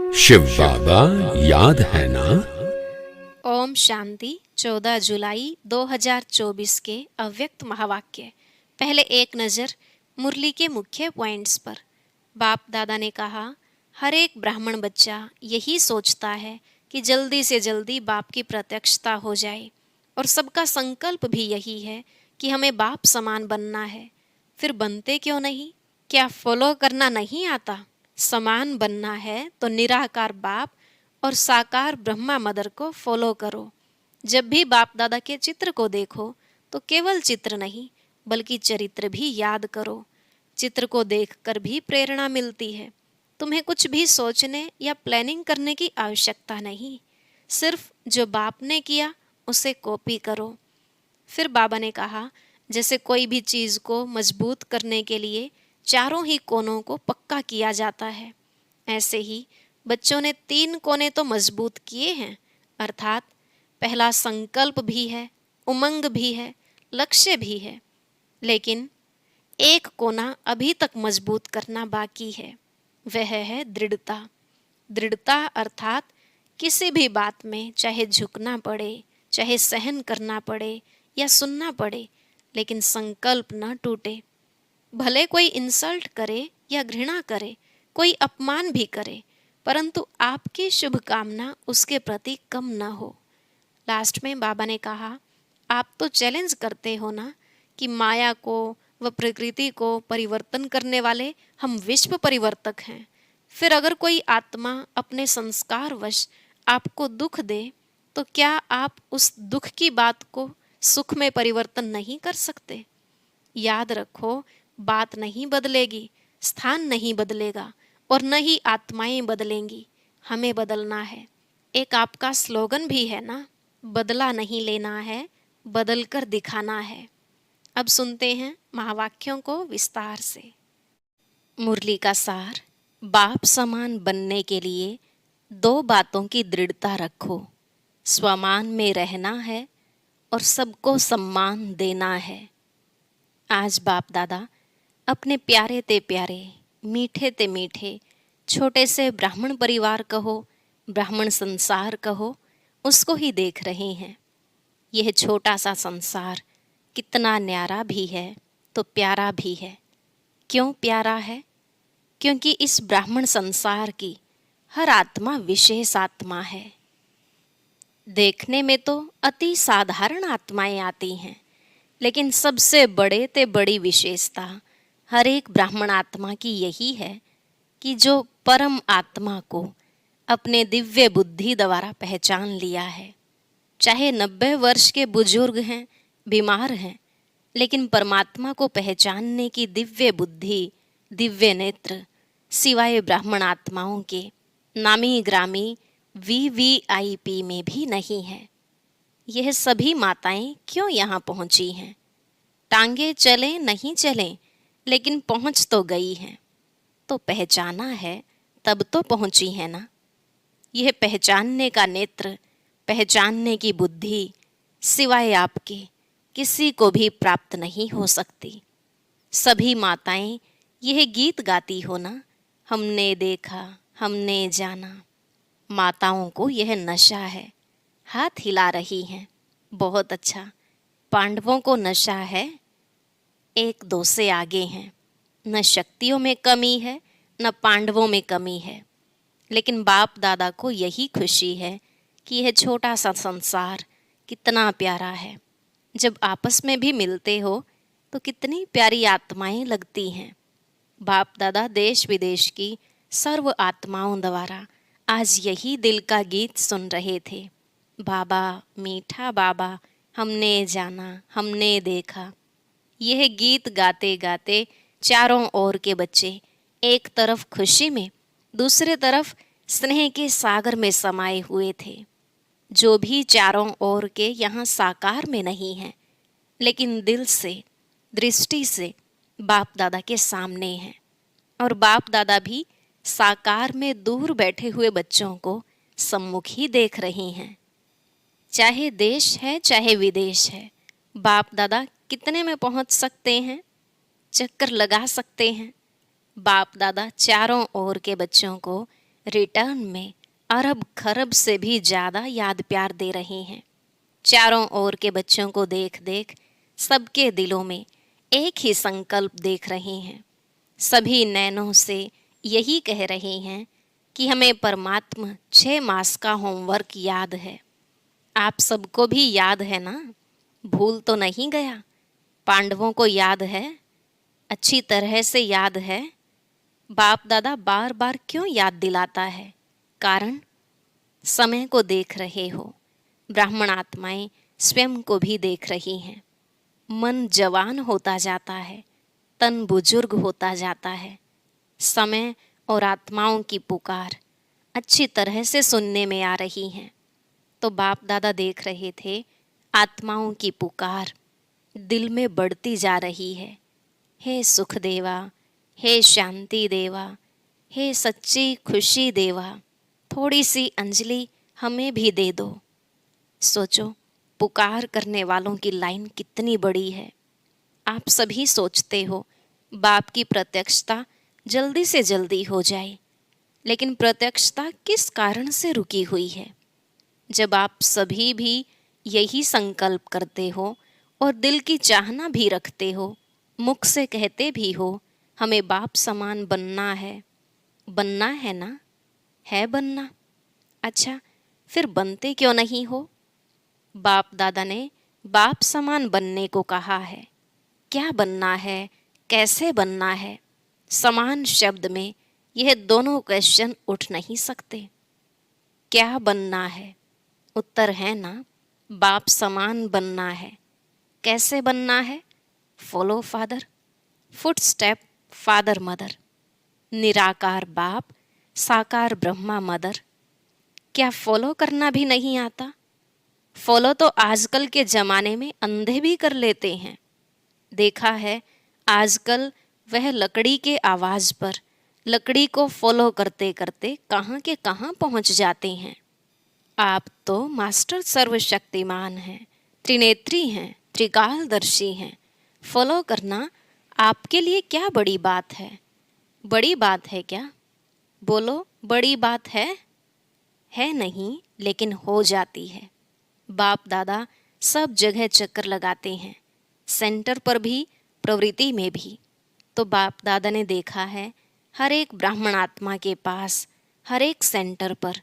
शिव बाबा याद है ना। ओम शांति। 14 जुलाई 2024 के अव्यक्त महावाक्य। पहले एक नज़र मुरली के मुख्य पॉइंट्स पर। बाप दादा ने कहा, हर एक ब्राह्मण बच्चा यही सोचता है कि जल्दी से जल्दी बाप की प्रत्यक्षता हो जाए, और सबका संकल्प भी यही है कि हमें बाप समान बनना है। फिर बनते क्यों नहीं? क्या फॉलो करना नहीं आता? समान बनना है तो निराकार बाप और साकार ब्रह्मा मदर को फॉलो करो। जब भी बाप दादा के चित्र को देखो तो केवल चित्र नहीं बल्कि चरित्र भी याद करो। चित्र को देखकर भी प्रेरणा मिलती है। तुम्हें कुछ भी सोचने या प्लानिंग करने की आवश्यकता नहीं, सिर्फ जो बाप ने किया उसे कॉपी करो। फिर बाबा ने कहा, जैसे कोई भी चीज़ को मजबूत करने के लिए चारों ही कोनों को पक्का किया जाता है, ऐसे ही बच्चों ने 3 कोने तो मजबूत किए हैं, अर्थात पहला संकल्प भी है, उमंग भी है, लक्ष्य भी है। लेकिन एक कोना अभी तक मजबूत करना बाकी है, वह है दृढ़ता। दृढ़ता अर्थात किसी भी बात में चाहे झुकना पड़े, चाहे सहन करना पड़े या सुनना पड़े, लेकिन संकल्प न टूटे। भले कोई इंसल्ट करे या घृणा करे, कोई अपमान भी करे, परंतु आपकी शुभकामना उसके प्रति कम न हो। लास्ट में बाबा ने कहा, आप तो चैलेंज करते हो ना कि माया को व प्रकृति को परिवर्तन करने वाले हम विश्व परिवर्तक हैं। फिर अगर कोई आत्मा अपने संस्कारवश आपको दुख दे तो क्या आप उस दुख की बात को सुख में परिवर्तन नहीं कर सकते? याद रखो, बात नहीं बदलेगी, स्थान नहीं बदलेगा और न ही आत्माएं बदलेंगी। हमें बदलना है। एक आपका स्लोगन भी है ना, बदला नहीं लेना है, बदल कर दिखाना है। अब सुनते हैं महावाक्यों को विस्तार से। मुरली का सार। बाप समान बनने के लिए 2 बातों की दृढ़ता रखो। स्वमान में रहना है और सबको सम्मान देना है। आज बाप दादा अपने प्यारे ते प्यारे, मीठे ते मीठे, छोटे से ब्राह्मण परिवार कहो, ब्राह्मण संसार कहो, उसको ही देख रहे हैं। यह छोटा सा संसार कितना न्यारा भी है तो प्यारा भी है। क्यों प्यारा है? क्योंकि इस ब्राह्मण संसार की हर आत्मा विशेष आत्मा है। देखने में तो अति साधारण आत्माएं आती हैं, लेकिन सबसे बड़े ते बड़ी विशेषता हर एक ब्राह्मण आत्मा की यही है कि जो परम आत्मा को अपने दिव्य बुद्धि द्वारा पहचान लिया है। चाहे 90 वर्ष के बुजुर्ग हैं, बीमार हैं, लेकिन परमात्मा को पहचानने की दिव्य बुद्धि, दिव्य नेत्र सिवाय ब्राह्मण आत्माओं के नामी ग्रामी VVIP में भी नहीं है। यह सभी माताएं क्यों यहाँ पहुँची हैं? टांगे चलें नहीं चलें, लेकिन पहुँच तो गई हैं। तो पहचाना है तब तो पहुँची है ना। यह पहचानने का नेत्र, पहचानने की बुद्धि सिवाय आपके किसी को भी प्राप्त नहीं हो सकती। सभी माताएं यह गीत गाती हो ना, हमने देखा, हमने जाना। माताओं को यह नशा है, हाथ हिला रही हैं। बहुत अच्छा। पांडवों को नशा है, 1-2 से आगे हैं। न शक्तियों में कमी है, न पांडवों में कमी है। लेकिन बाप दादा को यही खुशी है कि यह छोटा सा संसार कितना प्यारा है। जब आपस में भी मिलते हो तो कितनी प्यारी आत्माएं लगती हैं। बाप दादा देश विदेश की सर्व आत्माओं द्वारा आज यही दिल का गीत सुन रहे थे। बाबा, मीठा बाबा, हमने जाना, हमने देखा। यह गीत गाते गाते चारों ओर के बच्चे एक तरफ खुशी में, दूसरे तरफ स्नेह के सागर में समाये हुए थे। जो भी चारों ओर के यहाँ साकार में नहीं है, लेकिन दिल से, दृष्टि से बाप दादा के सामने हैं। और बाप दादा भी साकार में दूर बैठे हुए बच्चों को सम्मुख ही देख रही हैं। चाहे देश है चाहे विदेश है, बाप दादा कितने में पहुंच सकते हैं? चक्कर लगा सकते हैं। बाप दादा चारों ओर के बच्चों को रिटर्न में अरब खरब से भी ज़्यादा याद प्यार दे रहे हैं। चारों ओर के बच्चों को देख देख सबके दिलों में एक ही संकल्प देख रहे हैं। सभी नैनों से यही कह रहे हैं कि हमें परमात्मा 6 मास का होमवर्क याद है। आप सबको भी याद है ना? भूल तो नहीं गया? पांडवों को याद है? अच्छी तरह से याद है? बाप दादा बार बार क्यों याद दिलाता है? कारण समय को देख रहे हो। ब्राह्मण आत्माएं स्वयं को भी देख रही हैं। मन जवान होता जाता है, तन बुजुर्ग होता जाता है। समय और आत्माओं की पुकार अच्छी तरह से सुनने में आ रही हैं। तो बाप दादा देख रहे थे आत्माओं की पुकार दिल में बढ़ती जा रही है। हे सुख देवा, हे शांति देवा, हे सच्ची खुशी देवा, थोड़ी सी अंजलि हमें भी दे दो। सोचो, पुकार करने वालों की लाइन कितनी बड़ी है। आप सभी सोचते हो बाप की प्रत्यक्षता जल्दी से जल्दी हो जाए, लेकिन प्रत्यक्षता किस कारण से रुकी हुई है? जब आप सभी भी यही संकल्प करते हो और दिल की चाहना भी रखते हो, मुख से कहते भी हो हमें बाप समान बनना है ना? है बनना? अच्छा, फिर बनते क्यों नहीं हो? बाप दादा ने बाप समान बनने को कहा है। क्या बनना है, कैसे बनना है? समान शब्द में यह दोनों क्वेश्चन उठ नहीं सकते। क्या बनना है? उत्तर है ना, बाप समान बनना है। कैसे बनना है? Follow father, foot step father mother. निराकार बाप, साकार ब्रह्मा मदर। क्या फॉलो करना भी नहीं आता? फॉलो तो आजकल के ज़माने में अंधे भी कर लेते हैं। देखा है आजकल वह लकड़ी के आवाज़ पर लकड़ी को फॉलो करते करते कहाँ के कहाँ पहुँच जाते हैं। आप तो मास्टर सर्वशक्तिमान हैं, त्रिनेत्री हैं, त्रिकालदर्शी हैं। फॉलो करना आपके लिए क्या बड़ी बात है? बड़ी बात है क्या? बोलो, बड़ी बात है? है नहीं, लेकिन हो जाती है। बाप दादा सब जगह चक्कर लगाते हैं, सेंटर पर भी, प्रवृत्ति में भी। तो बाप दादा ने देखा है हर एक ब्राह्मण आत्मा के पास, हर एक सेंटर पर,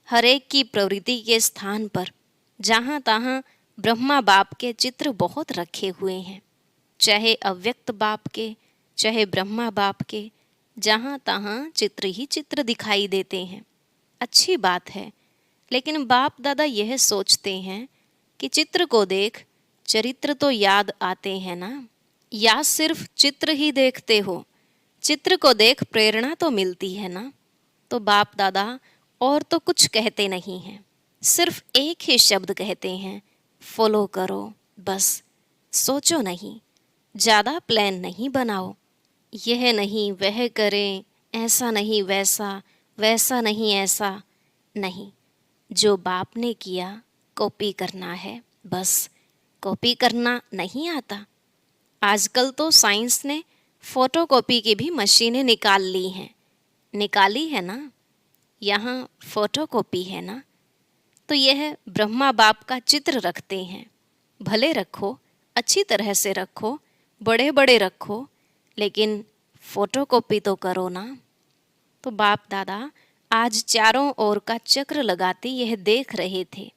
हर एक की प्रवृत्ति के स्थान पर, जहाँ तहाँ ब्रह्मा बाप के चित्र बहुत रखे हुए हैं। चाहे अव्यक्त बाप के, चाहे ब्रह्मा बाप के, जहाँ तहाँ चित्र ही चित्र दिखाई देते हैं। अच्छी बात है, लेकिन बाप दादा यह सोचते हैं कि चित्र को देख चरित्र तो याद आते हैं ना? या सिर्फ चित्र ही देखते हो? चित्र को देख प्रेरणा तो मिलती है ना? तो बाप दादा और तो कुछ कहते नहीं हैं, सिर्फ एक ही शब्द कहते हैं, फॉलो करो बस। सोचो नहीं, ज़्यादा प्लान नहीं बनाओ। यह नहीं वह करें, ऐसा नहीं वैसा, वैसा नहीं ऐसा नहीं। जो बाप ने किया कॉपी करना है बस। कॉपी करना नहीं आता। आजकल तो साइंस ने फोटोकॉपी की भी मशीनें निकाल ली हैं। निकाली है ना? यहाँ फोटोकॉपी है ना? तो यह ब्रह्मा बाप का चित्र रखते हैं। भले रखो, अच्छी तरह से रखो, बड़े बड़े रखो, लेकिन फोटोकॉपी तो करो ना। तो बाप दादा आज चारों ओर का चक्र लगाते यह देख रहे थे,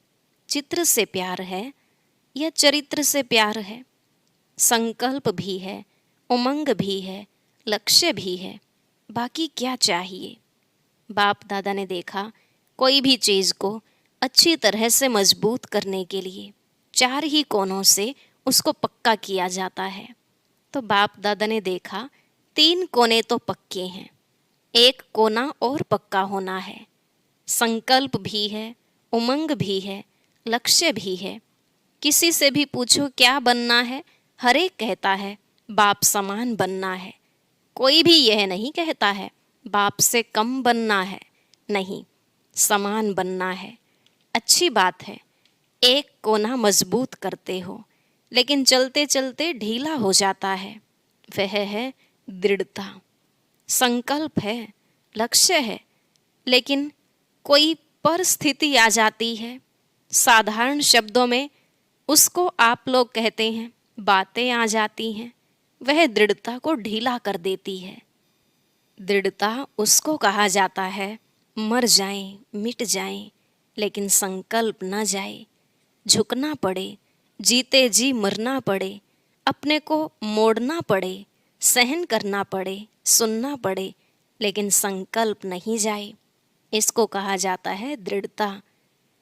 चित्र से प्यार है या चरित्र से प्यार है? संकल्प भी है, उमंग भी है, लक्ष्य भी है, बाकी क्या चाहिए? बाप दादा ने देखा कोई भी चीज़ को अच्छी तरह से मजबूत करने के लिए 4 ही कोनों से उसको पक्का किया जाता है। तो बाप दादा ने देखा 3 कोने तो पक्के हैं, एक कोना और पक्का होना है। संकल्प भी है, उमंग भी है, लक्ष्य भी है। किसी से भी पूछो क्या बनना है, हर एक कहता है बाप समान बनना है। कोई भी यह नहीं कहता है बाप से कम बनना है, नहीं, समान बनना है। अच्छी बात है, एक कोना मजबूत करते हो, लेकिन चलते चलते ढीला हो जाता है। वह है दृढ़ता। संकल्प है, लक्ष्य है, लेकिन कोई परिस्थिति आ जाती है, साधारण शब्दों में उसको आप लोग कहते हैं बातें आ जाती हैं, वह दृढ़ता को ढीला कर देती है। दृढ़ता उसको कहा जाता है मर जाएं, मिट जाएं, लेकिन संकल्प न जाए। झुकना पड़े, जीते जी मरना पड़े, अपने को मोड़ना पड़े, सहन करना पड़े, सुनना पड़े, लेकिन संकल्प नहीं जाए। इसको कहा जाता है दृढ़ता।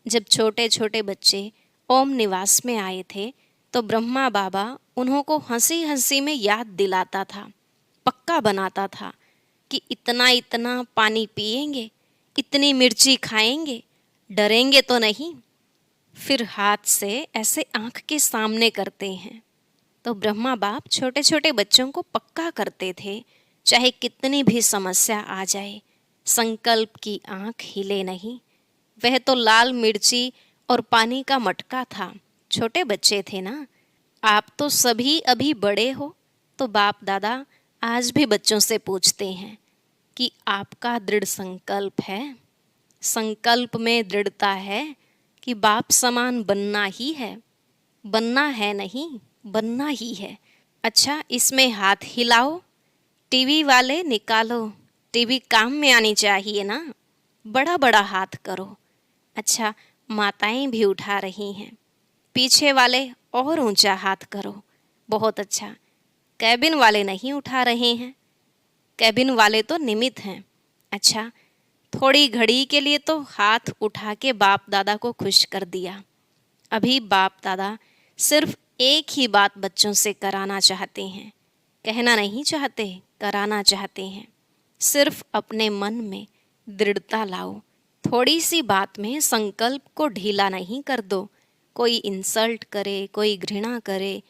जब छोटे छोटे बच्चे ओम निवास में आए थे तो ब्रह्मा बाबा उन्हों को हंसी हंसी में याद दिलाता था, पक्का बनाता था कि इतना इतना पानी पिएंगे, इतनी मिर्ची खाएंगे, डरेंगे तो नहीं। फिर हाथ से ऐसे आंख के सामने करते हैं। तो ब्रह्मा बाप छोटे छोटे बच्चों को पक्का करते थे, चाहे कितनी भी समस्या आ जाए, संकल्प की आंख हिले नहीं। वह तो लाल मिर्ची और पानी का मटका था, छोटे बच्चे थे ना। आप तो सभी अभी बड़े हो, तो बाप दादा आज भी बच्चों से पूछते हैं कि आपका दृढ़ संकल्प है, संकल्प में दृढ़ता है कि बाप समान बनना ही है। बनना है नहीं, बनना ही है। अच्छा, इसमें हाथ हिलाओ, टीवी वाले निकालो, टीवी काम में आनी चाहिए ना, बड़ा बड़ा हाथ करो। अच्छा, माताएं भी उठा रही हैं, पीछे वाले और ऊंचा हाथ करो, बहुत अच्छा। कैबिन वाले नहीं उठा रहे हैं, कैबिन वाले तो निमित्त हैं। अच्छा, थोड़ी घड़ी के लिए तो हाथ उठा के बाप दादा को खुश कर दिया। अभी बाप दादा सिर्फ एक ही बात बच्चों से कराना चाहते हैं, कहना नहीं चाहते, कराना चाहते हैं। सिर्फ अपने मन में दृढ़ता लाओ, थोड़ी सी बात में संकल्प को ढीला नहीं कर दो। कोई इंसल्ट करे, कोई घृणा करे,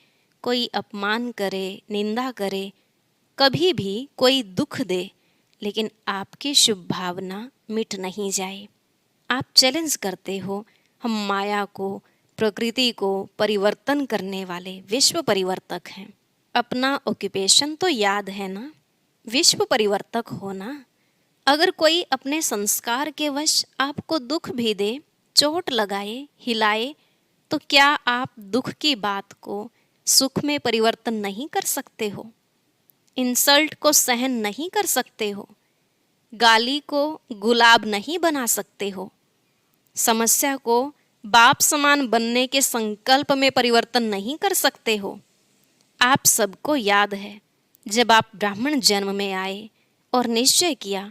कोई अपमान करे, निंदा करे, कभी भी कोई दुख दे, लेकिन आपकी शुभ भावना मिट नहीं जाए। आप चैलेंज करते हो, हम माया को, प्रकृति को परिवर्तन करने वाले विश्व परिवर्तक हैं। अपना ऑक्यूपेशन तो याद है ना, विश्व परिवर्तक हो ना। अगर कोई अपने संस्कार के वश आपको दुख भी दे, चोट लगाए, हिलाए, तो क्या आप दुख की बात को सुख में परिवर्तन नहीं कर सकते हो? इंसल्ट को सहन नहीं कर सकते हो? गाली को गुलाब नहीं बना सकते हो? समस्या को बाप समान बनने के संकल्प में परिवर्तन नहीं कर सकते हो? आप सबको याद है, जब आप ब्राह्मण जन्म में आए और निश्चय किया,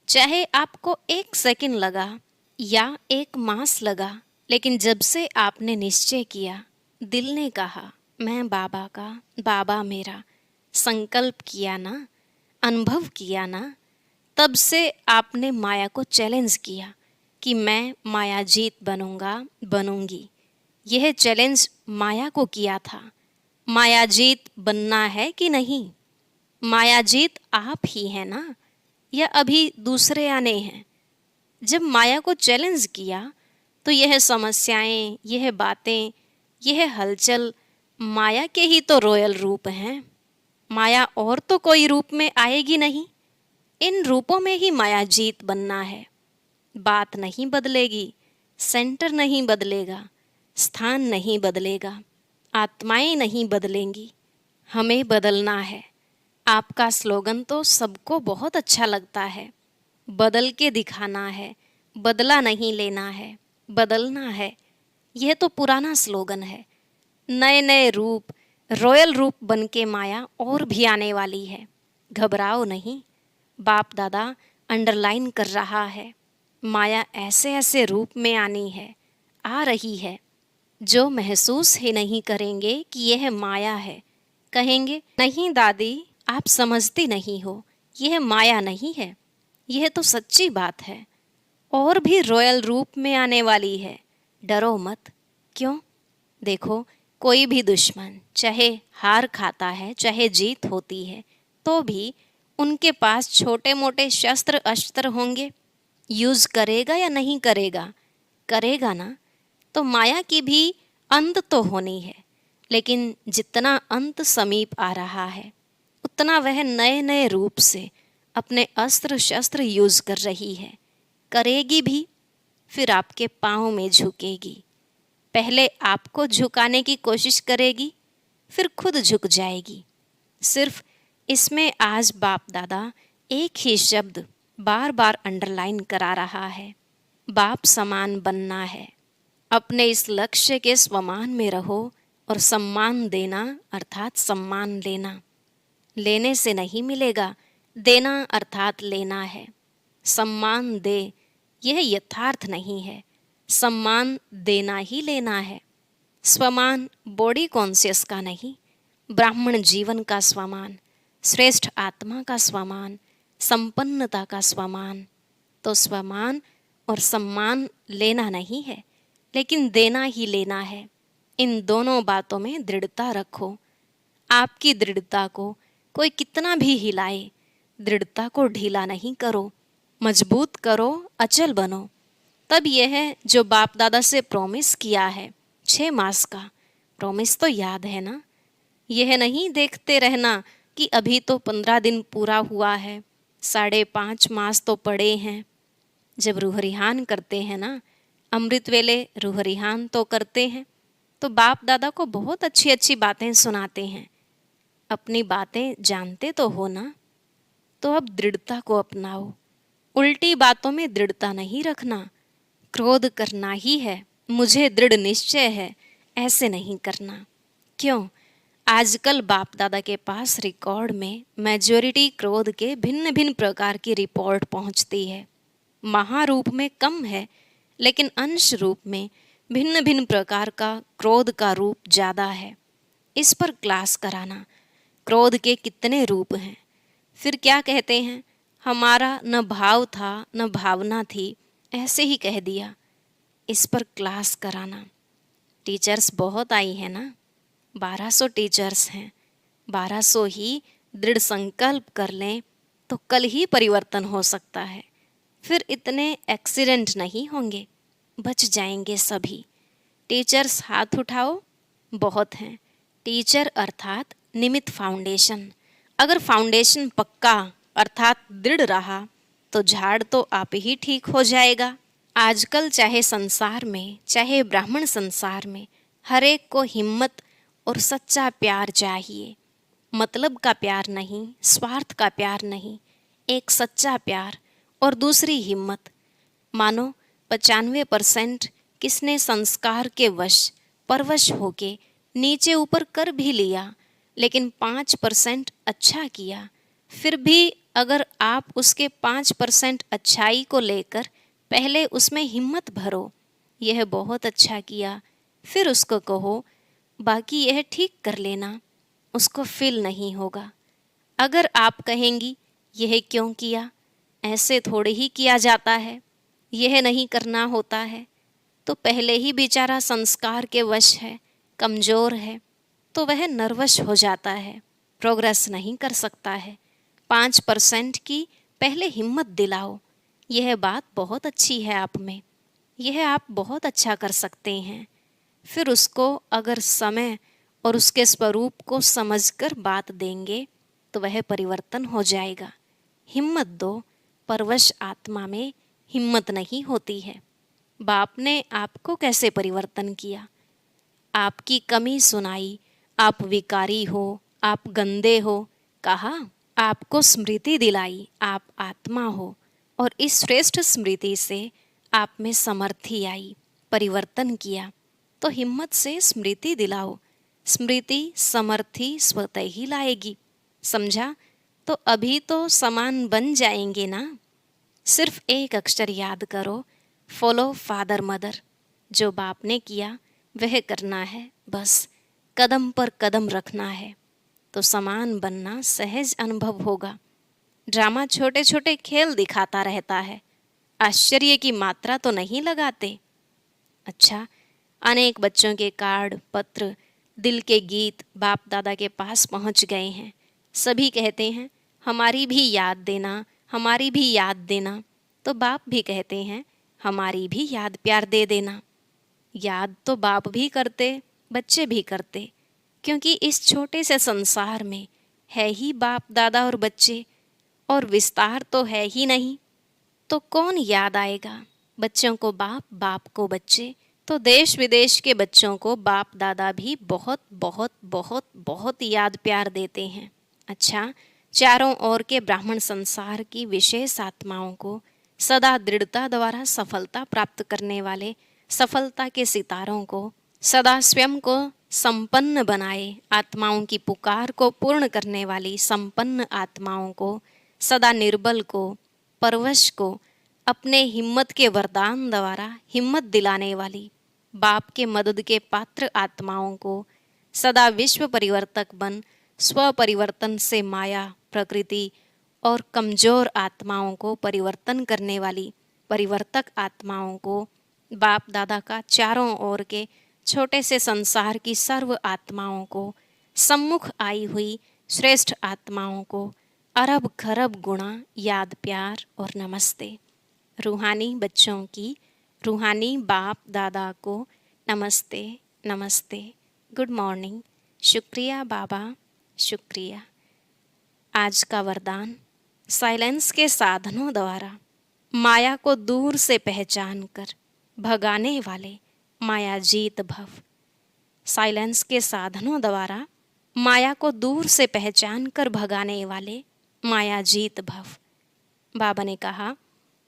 चाहे आपको 1 सेकंड लगा या 1 मास लगा, लेकिन जब से आपने निश्चय किया, दिल ने कहा मैं बाबा का, बाबा मेरा, संकल्प किया ना, अनुभव किया ना, तब से आपने माया को चैलेंज किया कि मैं माया जीत बनूंगा, बनूंगी। यह चैलेंज माया को किया था। माया जीत बनना है कि नहीं? माया जीत आप ही है ना, या अभी दूसरे आने हैं? जब माया को चैलेंज किया तो यह समस्याएं, यह बातें, यह हलचल माया के ही तो रॉयल रूप हैं। माया और तो कोई रूप में आएगी नहीं। इन रूपों में ही माया जीत बनना है। बात नहीं बदलेगी, सेंटर नहीं बदलेगा, स्थान नहीं बदलेगा, आत्माएं नहीं बदलेंगी, हमें बदलना है। आपका स्लोगन तो सबको बहुत अच्छा लगता है, बदल के दिखाना है, बदला नहीं लेना है, बदलना है। यह तो पुराना स्लोगन है। नए नए रूप, रॉयल रूप बन के माया और भी आने वाली है। घबराओ नहीं, बाप दादा अंडरलाइन कर रहा है, माया ऐसे ऐसे रूप में आनी है, आ रही है। जो महसूस ही नहीं करेंगे कि यह माया है, कहेंगे नहीं दादी आप समझती नहीं हो, यह माया नहीं है, यह तो सच्ची बात है। और भी रॉयल रूप में आने वाली है, डरो मत। क्यों? देखो, कोई भी दुश्मन चाहे हार खाता है, चाहे जीत होती है, तो भी उनके पास छोटे मोटे शस्त्र अस्त्र होंगे। यूज करेगा या नहीं करेगा? करेगा ना। तो माया की भी अंत तो होनी है, लेकिन जितना अंत समीप आ रहा है, उतना वह नए नए रूप से अपने अस्त्र शस्त्र यूज कर रही है। करेगी भी, फिर आपके पाँव में झुकेगी। पहले आपको झुकाने की कोशिश करेगी, फिर खुद झुक जाएगी। सिर्फ इसमें आज बाप दादा एक ही शब्द बार बार अंडरलाइन करा रहा है, बाप समान बनना है। अपने इस लक्ष्य के स्वमान में रहो और सम्मान देना अर्थात सम्मान लेना। लेने से नहीं मिलेगा, देना अर्थात लेना है। सम्मान दे, यह यथार्थ नहीं है। सम्मान देना ही लेना है। स्वमान बॉडी कॉन्शियस का नहीं, ब्राह्मण जीवन का स्वमान, श्रेष्ठ आत्मा का स्वमान, संपन्नता का स्वमान। तो स्वमान और सम्मान लेना नहीं है, लेकिन देना ही लेना है। इन दोनों बातों में दृढ़ता रखो। आपकी दृढ़ता को कोई कितना भी हिलाए, दृढ़ता को ढीला नहीं करो, मजबूत करो, अचल बनो। तब यह जो बाप दादा से प्रॉमिस किया है 6 मास का, प्रॉमिस तो याद है ना? यह नहीं देखते रहना कि अभी तो 15 दिन पूरा हुआ है, 5.5 मास तो पड़े हैं। जब रूह रिहान करते हैं ना, अमृत वेले रूह रिहान तो करते हैं, तो बाप दादा को बहुत अच्छी अच्छी बातें सुनाते हैं। अपनी बातें जानते तो हो ना? तो अब दृढ़ता को अपनाओ। उल्टी बातों में दृढ़ता नहीं रखना। क्रोध करना ही है, मुझे दृढ़ निश्चय है, ऐसे नहीं करना। क्यों? आजकल बाप दादा के पास रिकॉर्ड में मेजॉरिटी क्रोध के भिन्न भिन्न प्रकार की रिपोर्ट पहुंचती है। महारूप में कम है, लेकिन अंश रूप में भिन्न भिन्न प्रकार का क्रोध का रूप ज़्यादा है। इस पर क्लास कराना, क्रोध के कितने रूप हैं। फिर क्या कहते हैं, हमारा न भाव था न भावना थी, ऐसे ही कह दिया। इस पर क्लास कराना। टीचर्स बहुत आई है ना, 1200 टीचर्स हैं। 1200 ही दृढ़ संकल्प कर लें तो कल ही परिवर्तन हो सकता है। फिर इतने एक्सीडेंट नहीं होंगे, बच जाएंगे सभी। टीचर्स हाथ उठाओ, बहुत हैं। टीचर अर्थात निमित्त फाउंडेशन। अगर फाउंडेशन पक्का अर्थात दृढ़ रहा तो झाड़ तो आप ही ठीक हो जाएगा। आजकल चाहे संसार में चाहे ब्राह्मण संसार में हर एक को हिम्मत और सच्चा प्यार चाहिए। मतलब का प्यार नहीं, स्वार्थ का प्यार नहीं, एक सच्चा प्यार और दूसरी हिम्मत। मानो 95% किसने संस्कार के वश परवश होके नीचे ऊपर कर भी लिया, लेकिन 5% अच्छा किया। फिर भी अगर आप उसके 5% अच्छाई को लेकर पहले उसमें हिम्मत भरो, यह बहुत अच्छा किया, फिर उसको कहो बाकी यह ठीक कर लेना, उसको फील नहीं होगा। अगर आप कहेंगी यह क्यों किया, ऐसे थोड़े ही किया जाता है, यह नहीं करना होता है, तो पहले ही बेचारा संस्कार के वश है, कमज़ोर है, तो वह नर्वस हो जाता है, प्रोग्रेस नहीं कर सकता है। 5% की पहले हिम्मत दिलाओ। यह बात बहुत अच्छी है आप में, यह आप बहुत अच्छा कर सकते हैं। फिर उसको अगर समय और उसके स्वरूप को समझकर बात देंगे तो वह परिवर्तन हो जाएगा। हिम्मत दो, परवश आत्मा में हिम्मत नहीं होती है। बाप ने आपको कैसे परिवर्तन किया? आपकी कमी सुनाई, आप विकारी हो, आप गंदे हो, कहा आपको स्मृति दिलाई, आप आत्मा हो, और इस श्रेष्ठ स्मृति से आप में समर्थी आई, परिवर्तन किया। तो हिम्मत से स्मृति दिलाओ, स्मृति समर्थी स्वतः ही लाएगी। समझा? तो अभी तो समान बन जाएंगे ना। सिर्फ एक अक्षर याद करो, फॉलो फादर मदर। जो बाप ने किया वह करना है, बस कदम पर कदम रखना है, तो समान बनना सहज अनुभव होगा। ड्रामा छोटे छोटे खेल दिखाता रहता है, आश्चर्य की मात्रा तो नहीं लगाते। अच्छा, अनेक बच्चों के कार्ड, पत्र, दिल के गीत बाप दादा के पास पहुंच गए हैं। सभी कहते हैं हमारी भी याद देना, हमारी भी याद देना। तो बाप भी कहते हैं हमारी भी याद प्यार दे देना। याद तो बाप भी करते, बच्चे भी करते, क्योंकि इस छोटे से संसार में है ही बाप दादा और बच्चे, और विस्तार तो है ही नहीं। तो कौन याद आएगा? बच्चों को बाप, बाप को बच्चे, तो देश विदेश के बच्चों को बाप दादा भी बहुत बहुत बहुत बहुत याद प्यार देते हैं। अच्छा, चारों ओर के ब्राह्मण संसार की विशेष आत्माओं को सदा दृढ़ता द्वारा सफलता प्राप्त करने वाले सफलता के सितारों को सदा स्वयं को संपन्न बनाए, आत्माओं की पुकार को पूर्ण करने वाली संपन्न आत्माओं को, सदा निर्बल को, परवश को अपने हिम्मत के वरदान द्वारा हिम्मत दिलाने वाली बाप के मदद के पात्र आत्माओं को, सदा विश्व परिवर्तक बन स्व परिवर्तन से माया, प्रकृति और कमजोर आत्माओं को परिवर्तन करने वाली परिवर्तक आत्माओं को, बाप दादा का चारों ओर के छोटे से संसार की सर्व आत्माओं को, सम्मुख आई हुई श्रेष्ठ आत्माओं को अरब खरब गुणा याद प्यार और नमस्ते। रूहानी बच्चों की रूहानी बाप दादा को नमस्ते नमस्ते, गुड मॉर्निंग, शुक्रिया बाबा, शुक्रिया। आज का वरदान, साइलेंस के साधनों द्वारा माया को दूर से पहचान कर भगाने वाले माया जीत भव। साइलेंस के साधनों द्वारा माया को दूर से पहचान कर भगाने वाले माया जीत भव। बाबा ने कहा,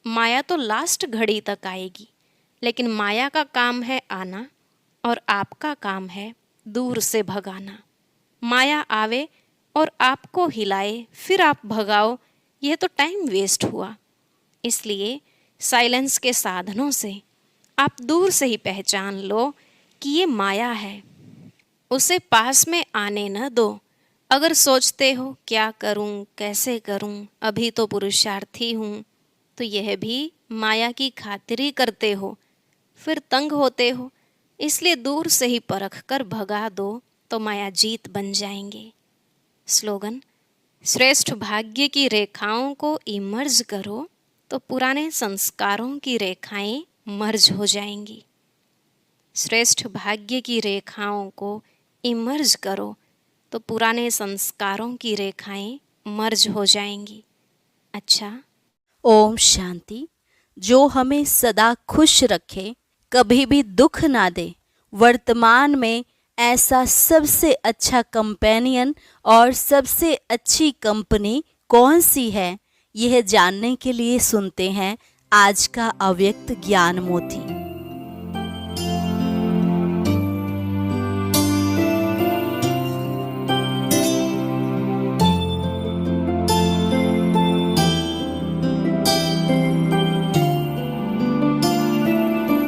माया तो लास्ट घड़ी तक आएगी, लेकिन माया का काम है आना और आपका काम है दूर से भगाना। माया आवे और आपको हिलाए फिर आप भगाओ, यह तो टाइम वेस्ट हुआ। इसलिए साइलेंस के साधनों से आप दूर से ही पहचान लो कि ये माया है, उसे पास में आने न दो। अगर सोचते हो क्या करूं, कैसे करूं, अभी तो पुरुषार्थी हूं, तो यह भी माया की खातिरी करते हो, फिर तंग होते हो। इसलिए दूर से ही परख कर भगा दो तो माया जीत बन जाएंगे। स्लोगन, श्रेष्ठ भाग्य की रेखाओं को इमर्ज करो तो पुराने संस्कारों की रेखाएं मर्ज हो जाएंगी। श्रेष्ठ भाग्य की रेखाओं को इमर्ज करो तो पुराने संस्कारों की रेखाएं मर्ज हो जाएंगी। अच्छा, ओम शांति। जो हमें सदा खुश रखे, कभी भी दुख ना दे, वर्तमान में ऐसा सबसे अच्छा कंपेनियन और सबसे अच्छी कंपनी कौन सी है, यह जानने के लिए सुनते हैं आज का अव्यक्त ज्ञान मोती।